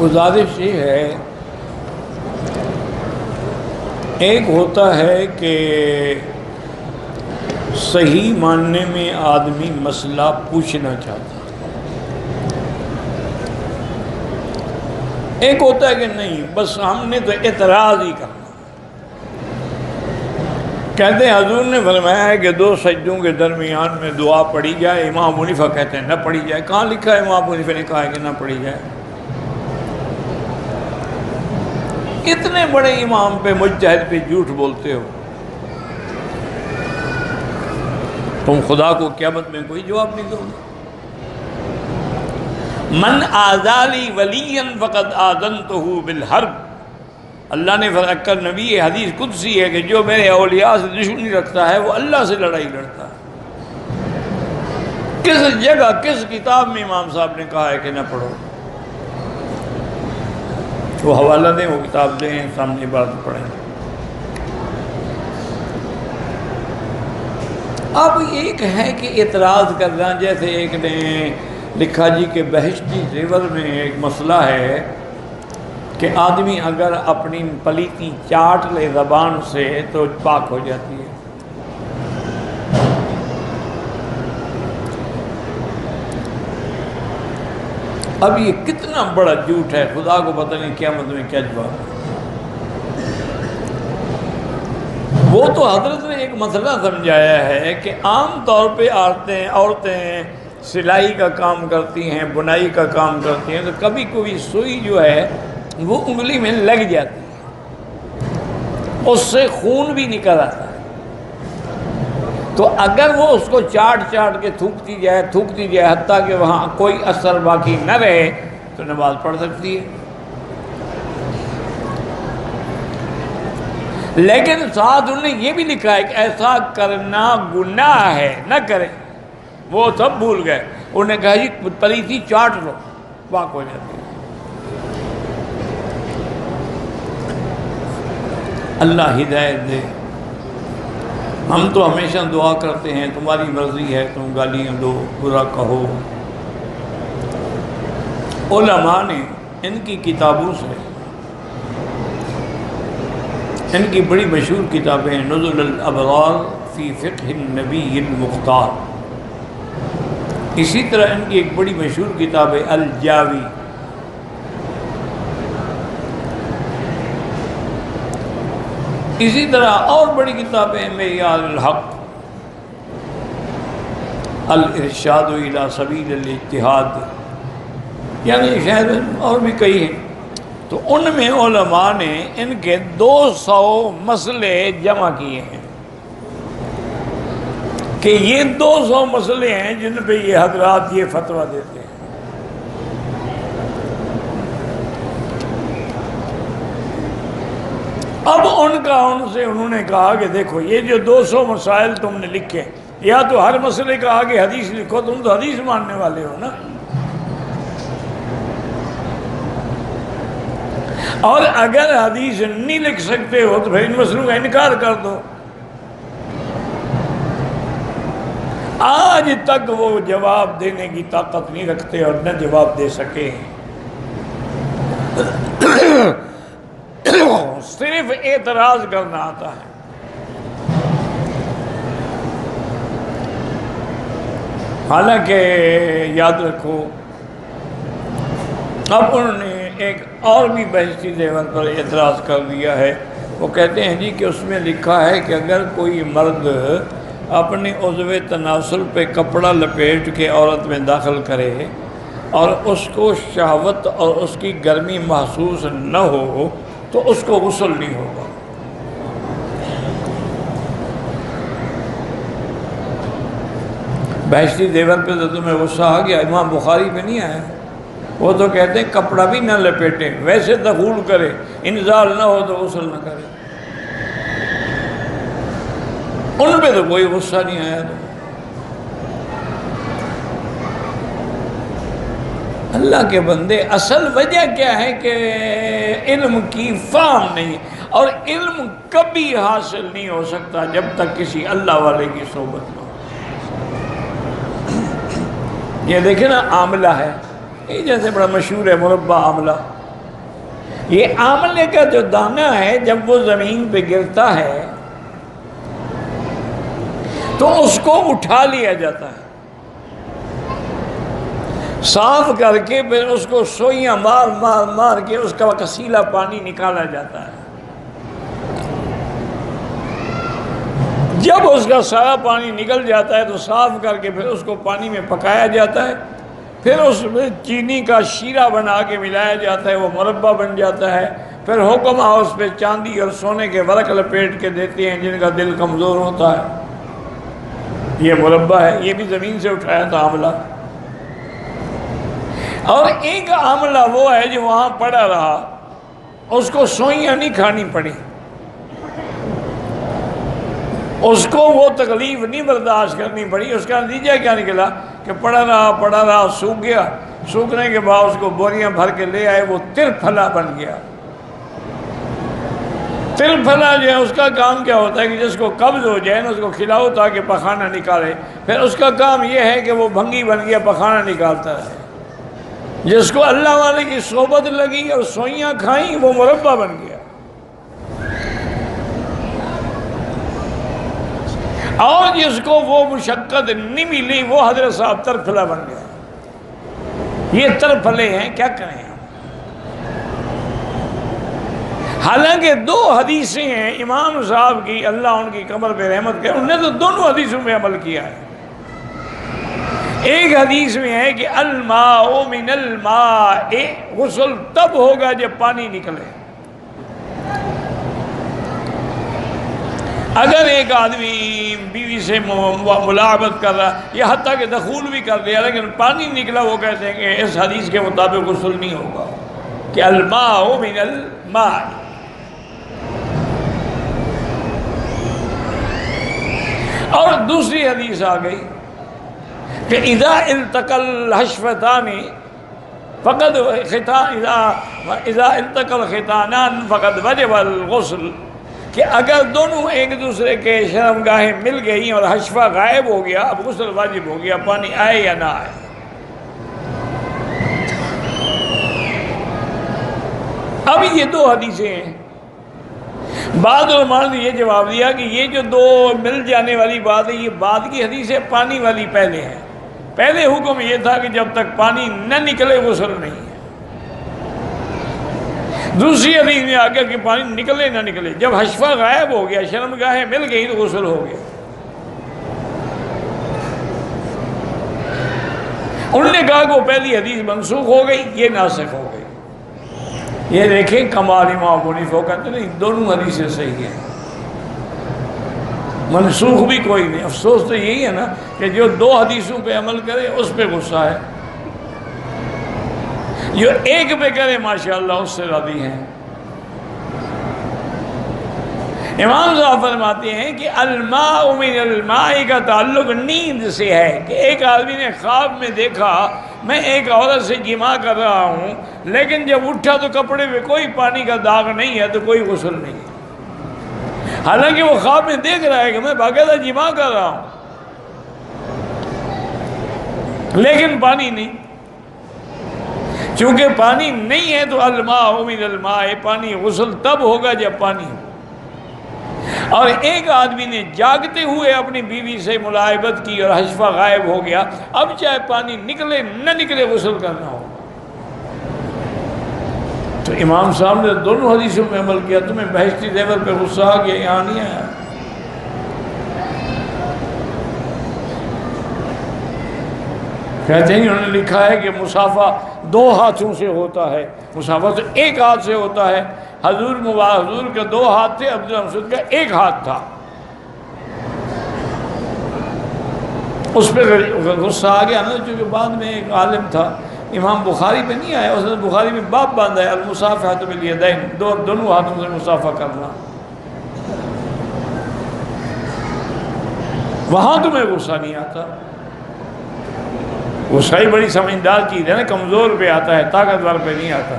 گزارش یہ ہے، ایک ہوتا ہے کہ صحیح ماننے میں آدمی مسئلہ پوچھنا چاہتا، ایک ہوتا ہے کہ نہیں بس ہم نے تو اعتراض ہی کرنا۔ کہتے ہیں حضور نے فرمایا ہے کہ دو سجدوں کے درمیان میں دعا پڑھی جائے، امام ابو حنیفہ کہتے ہیں نہ پڑھی جائے۔ کہاں لکھا ہے امام ابو حنیفہ نے کہا ہے کہ نہ پڑھی جائے؟ اتنے بڑے امام پہ، مجتہد پہ جھوٹ بولتے ہو، تم خدا کو قیامت میں کوئی جواب نہیں دو گے۔ من آذالی ولیا فقد آذنتہ بالحرب، اللہ نے فرمایا، نبی یہ حدیث قدسی ہے کہ جو میرے اولیاء سے دشمنی رکھتا ہے وہ اللہ سے لڑائی لڑتا ہے۔ کس جگہ کس کتاب میں امام صاحب نے کہا ہے کہ نہ پڑھو؟ وہ حوالہ دیں، وہ کتاب دیں، سامنے عبارت پڑھیں۔ اب ایک ہے کہ اعتراض کرنا، جیسے ایک نے لکھا جی کہ بہشتی زیور میں ایک مسئلہ ہے کہ آدمی اگر اپنی پلیتی چاٹ لے زبان سے تو پاک ہو جاتی ہے۔ اب یہ کتنا بڑا جھوٹ ہے، خدا کو پتہ نہیں قیامت میں کیا جواب ہے۔ وہ تو حضرت نے ایک مسئلہ سمجھایا ہے کہ عام طور پہ عورتیں سلائی کا کام کرتی ہیں، بنائی کا کام کرتی ہیں، تو کبھی کبھی سوئی جو ہے وہ انگلی میں لگ جاتی ہے، اس سے خون بھی نکل آتا ہے۔ تو اگر وہ اس کو چاٹ کے تھوکتی جائے حتیٰ کہ وہاں کوئی اثر باقی نہ رہے تو نماز پڑھ سکتی ہے۔ لیکن ساتھ انہوں نے یہ بھی لکھا ہے کہ ایسا کرنا گناہ ہے، نہ کریں۔ وہ سب بھول گئے، انہوں نے کہا جی پلیتی چاٹ لو، پاک ہو جاتی ہے۔ اللہ ہدایت دے۔ ہم تو ہمیشہ دعا کرتے ہیں تمہاری مرضی ہے، تم گالیاں دو، برا کہو۔ علماء نے ان کی کتابوں سے، ان کی بڑی مشہور کتابیں نزل الابرار فی فقہ النبی المختار، اسی طرح ان کی ایک بڑی مشہور کتاب ہے الجاوی، اسی طرح اور بڑی کتابیں معیار الحق، الارشاد الی سبیل الاجتہاد، یعنی شاید اور بھی کئی ہیں۔ تو ان میں علماء نے ان کے 200 مسئلے جمع کیے ہیں کہ یہ 200 مسئلے ہیں جن پہ یہ حضرات یہ فتویٰ دیتے ہیں۔ اب ان سے انہوں نے کہا کہ دیکھو یہ جو 200 مسائل تم نے لکھے، یا تو ہر مسئلے کا آگے حدیث لکھو، تم تو حدیث ماننے والے ہو نا، اور اگر حدیث نہیں لکھ سکتے ہو تو پھر ان مسئلوں کا انکار کر دو۔ آج تک وہ جواب دینے کی طاقت نہیں رکھتے اور نہ جواب دے سکے، صرف اعتراض کرنا آتا ہے۔ حالانکہ یاد رکھو، اب انہوں نے ایک اور بھی بہشتی زیور پر اعتراض کر دیا ہے۔ وہ کہتے ہیں جی کہ اس میں لکھا ہے کہ اگر کوئی مرد اپنے عضو تناسل پہ کپڑا لپیٹ کے عورت میں داخل کرے اور اس کو شہوت اور اس کی گرمی محسوس نہ ہو تو اس کو غسل نہیں ہوگا۔ بہشتی زیور پہ تو تمہیں غصہ آ گیا، امام بخاری پہ نہیں آیا۔ وہ تو کہتے ہیں کپڑا بھی نہ لپیٹے، ویسے دخول کرے، انزال نہ ہو تو غسل نہ کرے۔ ان پہ تو کوئی غصہ نہیں آیا۔ تو اللہ کے بندے، اصل وجہ کیا ہے کہ علم کی فہم نہیں، اور علم کبھی حاصل نہیں ہو سکتا جب تک کسی اللہ والے کی صحبت نہ ہو۔ یہ دیکھیں نا، آملہ ہے، یہ جیسے بڑا مشہور ہے مربع آملہ، یہ آملے کا جو دانہ ہے جب وہ زمین پہ گرتا ہے تو اس کو اٹھا لیا جاتا ہے، صاف کر کے پھر اس کو سوئیاں مار مار مار کے اس کا کسیلا پانی نکالا جاتا ہے۔ جب اس کا سارا پانی نکل جاتا ہے تو صاف کر کے پھر اس کو پانی میں پکایا جاتا ہے، پھر اس میں چینی کا شیرہ بنا کے ملایا جاتا ہے، وہ مربع بن جاتا ہے۔ پھر حکم ہاؤس پہ چاندی اور سونے کے ورق لپیٹ کے دیتے ہیں جن کا دل کمزور ہوتا ہے۔ یہ مربع ہے، یہ بھی زمین سے اٹھایا تھا آملہ۔ اور ایک آملہ وہ ہے جو وہاں پڑا رہا، اس کو سوئیاں نہیں کھانی پڑی، اس کو وہ تکلیف نہیں برداشت کرنی پڑی۔ اس کا نتیجہ کیا نکلا کہ پڑا رہا سوکھ گیا، سوکھنے کے بعد اس کو بوریاں بھر کے لے آئے، وہ ترپھلا بن گیا۔ ترپھلا جو ہے اس کا کام کیا ہوتا ہے کہ جس کو قبض ہو جائے نا اس کو کھلاؤ تاکہ پخانہ نکالے، پھر اس کا کام یہ ہے کہ وہ بھنگی بن گیا، پخانہ نکالتا ہے۔ جس کو اللہ والے کی صحبت لگی اور سوئیاں کھائیں وہ مربع بن گیا، اور جس کو وہ مشقت نہیں ملی وہ حضرت صاحب ترپھلا بن گیا۔ یہ ترپھلے ہیں، کیا کریں ہم؟ حالانکہ دو حدیثیں ہیں امام صاحب کی، اللہ ان کی قبر پہ رحمت کرے، انہوں نے تو دونوں حدیثوں میں عمل کیا ہے۔ ایک حدیث میں ہے کہ الماء من الماء، غسل تب ہوگا جب پانی نکلے۔ اگر ایک آدمی بیوی سے ملاقات کر رہا یا حتیٰ کہ دخول بھی کر دیا لیکن پانی نکلا، وہ کہتے ہیں کہ اس حدیث کے مطابق غسل نہیں ہوگا، کہ الماء من الماء۔ اور دوسری حدیث آ گئی کہ اذا التقى الحشفتان فقد اذا التقى الختانان فقد وجب الغسل، کہ اگر دونوں ایک دوسرے کے شرمگاہیں مل گئی اور حشفہ غائب ہو گیا اب غسل واجب ہو گیا، پانی آئے یا نہ آئے۔ اب یہ دو حدیثیں ہیں۔ بعض علماء نے یہ جواب دیا کہ یہ جو دو مل جانے والی بات ہے یہ بعد کی حدیث ہے، پانی والی پہلے ہے۔ پہلے حکم یہ تھا کہ جب تک پانی نہ نکلے غسل نہیں ہے۔ دوسری حدیث میں آ گیا کہ پانی نکلے نہ نکلے، جب حشفہ غائب ہو گیا، شرمگاہیں مل گئی تو غسل ہو گیا۔ انہوں نے کہا کہ وہ پہلی حدیث منسوخ ہو گئی، یہ ناسخ ہو گئی۔ یہ دیکھیں کمال امام ابو حنیفہ کہتے نہیں دونوں حدیثیں صحیح ہیں، منسوخ بھی کوئی نہیں۔ افسوس تو یہی ہے نا کہ جو دو حدیثوں پہ عمل کرے اس پہ غصہ ہے، جو ایک پہ کرے ماشاءاللہ اس سے راضی ہیں۔ امام صاحب فرماتے ہیں کہ الماء من الماء کا تعلق نیند سے ہے، کہ ایک آدمی نے خواب میں دیکھا میں ایک عورت سے جماع کر رہا ہوں، لیکن جب اٹھا تو کپڑے میں کوئی پانی کا داغ نہیں ہے تو کوئی غسل نہیں ہے، حالانکہ وہ خواب میں دیکھ رہا ہے کہ میں باقاعدہ جماع کر رہا ہوں لیکن پانی نہیں۔ چونکہ پانی نہیں ہے تو الماء من الماء، پانی غسل تب ہوگا جب پانی ہو۔ اور ایک آدمی نے جاگتے ہوئے اپنی بیوی سے ملاعبت کی اور حشفہ غائب ہو گیا، اب چاہے پانی نکلے نہ نکلے غسل کرنا ہو۔ تو امام صاحب نے دونوں حدیثوں میں عمل کیا۔ تمہیں بہشتی زیور پہ غصہ آ گیا، یہاں نہیں آیا۔ کہتے ہیں انہوں نے لکھا ہے کہ مصافہ دو ہاتھوں سے ہوتا ہے، مصافہ تو ایک ہاتھ سے ہوتا ہے۔ حضور کے دو ہاتھ تھے، عبداللہ مسعود کا ایک ہاتھ تھا، اس پہ غصہ آ گیا نا، چونکہ بعد میں ایک عالم تھا، امام بخاری پہ نہیں آیا، اس نے بخاری میں باب باندھا ہے المصافحۃ بالیدین، دونوں ہاتھوں سے مصافحہ کرنا۔ وہاں تمہیں غصہ نہیں آتا، غصہ ہی بڑی سمجھدار چیز ہے نا، کمزور پہ آتا ہے، طاقتور پہ نہیں آتا۔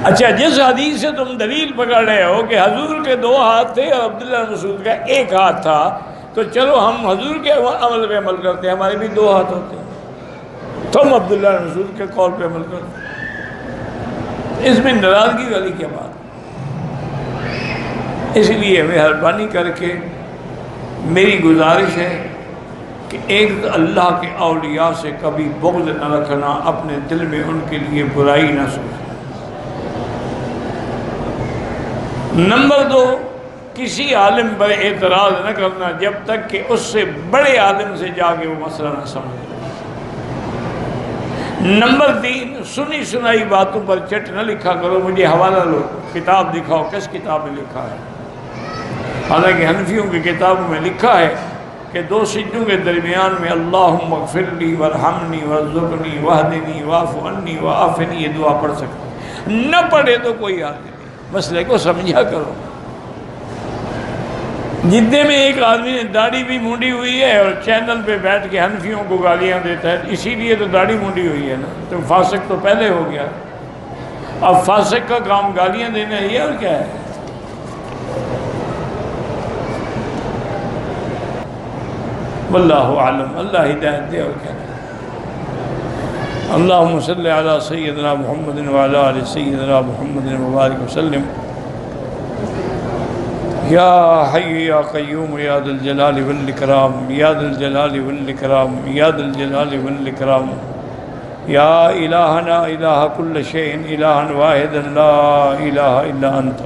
اچھا، جس حدیث سے تم دلیل پکڑ رہے ہو کہ حضور کے دو ہاتھ تھے اور عبداللہ مسعود کا ایک ہاتھ تھا، تو چلو ہم حضور کے عمل پہ عمل کرتے ہیں، ہمارے بھی دو ہاتھ ہوتے ہیں۔ تم عبداللہ بن مسعود کے قول پہ عمل کرو، اس میں ناراضگی والی کیا بات؟ اس لیے مہربانی کر کے میری گزارش ہے کہ ایک اللہ کے اولیاء سے کبھی بغض نہ رکھنا، اپنے دل میں ان کے لیے برائی نہ سوچنا۔ نمبر 2، کسی عالم پر اعتراض نہ کرنا جب تک کہ اس سے بڑے عالم سے جا کے وہ مسئلہ نہ سمجھ۔ نمبر 3، سنی سنائی باتوں پر چٹ نہ لکھا کرو، مجھے حوالہ لو، کتاب دکھاؤ کس کتاب میں لکھا ہے۔ حالانکہ حنفیوں کی کتابوں میں لکھا ہے کہ 2 سجدوں کے درمیان میں اللہم اغفر لی ورحمنی وارزقنی واہدنی واعف عنی وعافنی یہ دعا پڑھ سکتے، نہ پڑھے تو کوئی حال نہیں، مسئلے کو سمجھا کرو۔ جدے میں ایک آدمی نے داڑھی بھی مونڈی ہوئی ہے اور چینل پہ بیٹھ کے حنفیوں کو گالیاں دیتا ہے، اسی لیے تو داڑھی مونڈی ہوئی ہے نا، تو فاسق تو پہلے ہو گیا، اب فاسق کا کام گالیاں دینا ہے، اور کیا ہے؟ واللہ اعلم، اللہ ہدایت دے، اور کیا ہے؟ اللہم صلی علی سیدنا محمد وعلی آل سیدنا محمد مبارک وسلم۔ یا حی یا قیوم یا ذا الجلال والاکرام، یا ذا الجلال والاکرام، یا ذا الجلال والاکرام، یا الہنا الہ کل شیء الہا واحدا لا الہ الا انت،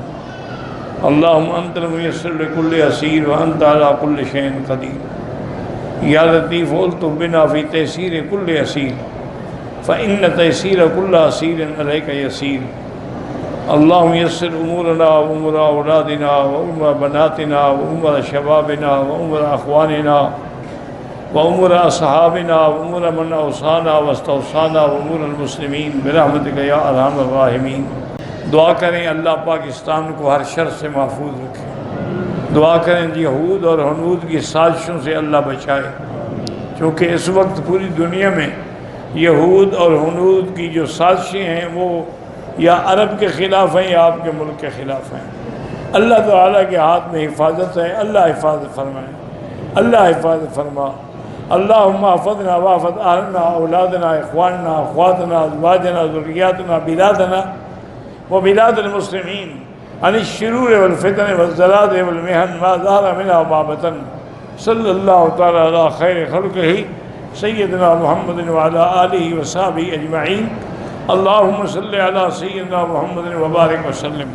اللہم انت الميسر لكل اسیر وانت على كل شیء قدیر، یا لطیف الطف بنا فی تیسیر کل اسیر فإن تیسیر کل اسیر علیک یسیر، اللہم یسر امورنا و امور اولادنا و امور بناتنا و امور شبابنا و امور اخواننا و امور اصحابنا و امور من اوصانا و استوصانا و امور المسلمین برحمتک یا ارحم الراحمین۔ دعا کریں اللہ پاکستان کو ہر شر سے محفوظ رکھے، دعا کریں یہود اور ہنود کی سازشوں سے اللہ بچائے، چونکہ اس وقت پوری دنیا میں یہود اور ہنود کی جو سازشیں ہیں وہ یا عرب کے خلاف ہیں یا آپ کے ملک کے خلاف ہیں۔ اللہ تعالیٰ کے ہاتھ میں حفاظت ہے، اللہ حفاظت فرمائے، اللہ حفاظت فرما۔ اللہم احفظنا واحفظ اہلنا اولادنا اخواننا اخواتنا ازواجنا ذریاتنا بلادنا و بلاد المسلمین عن الشرور والفتن والزلازل والمحن ما ظہر منها وما بطن، صلی اللہ تعالیٰ علی خیر خلقہ سیدنا محمد وعلی آلہ وصحبہ اجمعین۔ اللہم صلی علی سیدنا محمد وبارک وسلم۔